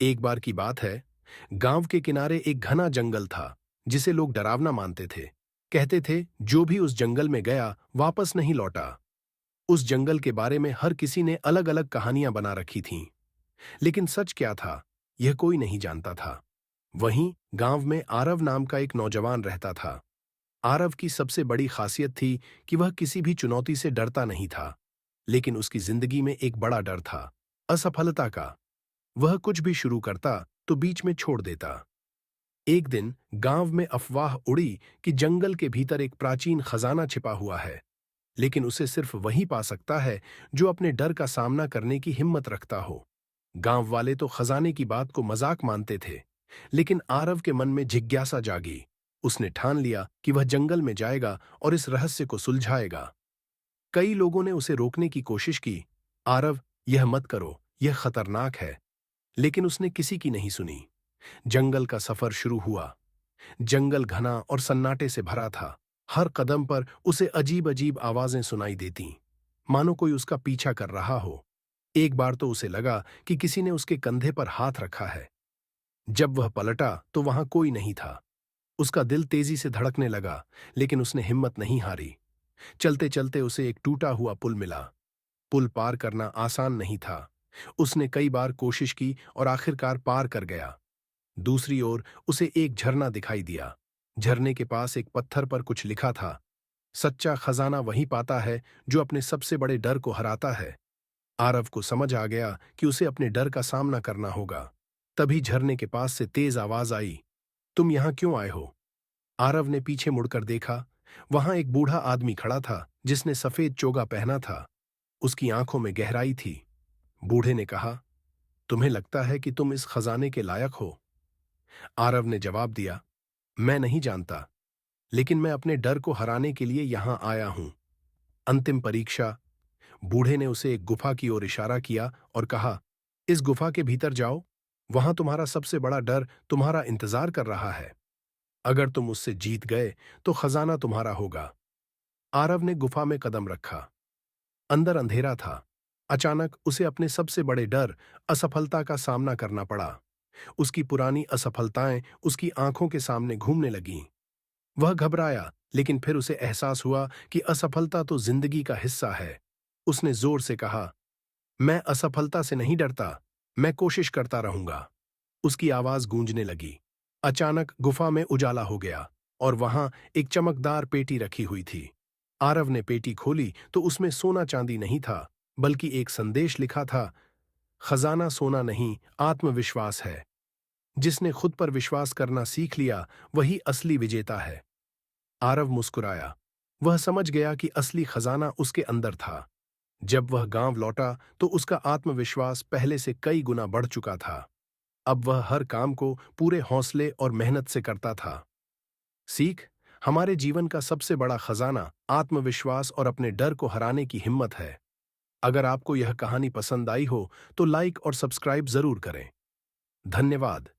एक बार की बात है, गांव के किनारे एक घना जंगल था, जिसे लोग डरावना मानते थे। कहते थे, जो भी उस जंगल में गया, वापस नहीं लौटा। उस जंगल के बारे में हर किसी ने अलग-अलग कहानियां बना रखी थीं, लेकिन सच क्या था, यह कोई नहीं जानता था। वहीं गांव में आरव नाम का एक नौजवान रहता था। आरव की सबसे बड़ी खासियत थी कि वह किसी भी चुनौती से डरता नहीं था, लेकिन उसकी जिंदगी में एक बड़ा डर था, असफलता का। वह कुछ भी शुरू करता तो बीच में छोड़ देता। एक दिन गांव में अफवाह उड़ी कि जंगल के भीतर एक प्राचीन खजाना छिपा हुआ है, लेकिन उसे सिर्फ वही पा सकता है जो अपने डर का सामना करने की हिम्मत रखता हो। गांव वाले तो खजाने की बात को मजाक मानते थे, लेकिन आरव के मन में जिज्ञासा जागी। उसने ठान लिया कि वह जंगल में जाएगा और इस रहस्य को सुलझाएगा। कई लोगों ने उसे रोकने की कोशिश की। आरव, यह मत करो, यह खतरनाक है। लेकिन उसने किसी की नहीं सुनी। जंगल का सफर शुरू हुआ। जंगल घना और सन्नाटे से भरा था। हर कदम पर उसे अजीब अजीब आवाजें सुनाई देतीं, मानो कोई उसका पीछा कर रहा हो। एक बार तो उसे लगा कि किसी ने उसके कंधे पर हाथ रखा है। जब वह पलटा तो वहां कोई नहीं था। उसका दिल तेजी से धड़कने लगा, लेकिन उसने हिम्मत नहीं हारी। चलते चलते उसे एक टूटा हुआ पुल मिला। पुल पार करना आसान नहीं था। उसने कई बार कोशिश की और आखिरकार पार कर गया। दूसरी ओर उसे एक झरना दिखाई दिया। झरने के पास एक पत्थर पर कुछ लिखा था, सच्चा खजाना वही पाता है जो अपने सबसे बड़े डर को हराता है। आरव को समझ आ गया कि उसे अपने डर का सामना करना होगा। तभी झरने के पास से तेज आवाज आई, तुम यहां क्यों आए हो? आरव ने पीछे मुड़कर देखा। वहां एक बूढ़ा आदमी खड़ा था, जिसने सफेद चोगा पहना था। उसकी आंखों में गहराई थी। बूढ़े ने कहा, तुम्हें लगता है कि तुम इस खजाने के लायक हो? आरव ने जवाब दिया, मैं नहीं जानता, लेकिन मैं अपने डर को हराने के लिए यहां आया हूं। अंतिम परीक्षा। बूढ़े ने उसे एक गुफा की ओर इशारा किया और कहा, इस गुफा के भीतर जाओ। वहां तुम्हारा सबसे बड़ा डर तुम्हारा इंतजार कर रहा है। अगर तुम उससे जीत गए तो खजाना तुम्हारा होगा। आरव ने गुफा में कदम रखा। अंदर अंधेरा था। अचानक उसे अपने सबसे बड़े डर, असफलता का सामना करना पड़ा। उसकी पुरानी असफलताएं उसकी आंखों के सामने घूमने लगीं। वह घबराया, लेकिन फिर उसे एहसास हुआ कि असफलता तो जिंदगी का हिस्सा है। उसने जोर से कहा, मैं असफलता से नहीं डरता, मैं कोशिश करता रहूंगा। उसकी आवाज गूंजने लगी। अचानक गुफा में उजाला हो गया और वहां एक चमकदार पेटी रखी हुई थी। आरव ने पेटी खोली तो उसमें सोना चांदी नहीं था, बल्कि एक संदेश लिखा था, खजाना सोना नहीं, आत्मविश्वास है। जिसने खुद पर विश्वास करना सीख लिया, वही असली विजेता है। आरव मुस्कुराया। वह समझ गया कि असली खजाना उसके अंदर था। जब वह गांव लौटा तो उसका आत्मविश्वास पहले से कई गुना बढ़ चुका था। अब वह हर काम को पूरे हौसले और मेहनत से करता था। सीख, हमारे जीवन का सबसे बड़ा खजाना आत्मविश्वास और अपने डर को हराने की हिम्मत है। अगर आपको यह कहानी पसंद आई हो तो लाइक और सब्सक्राइब जरूर करें। धन्यवाद।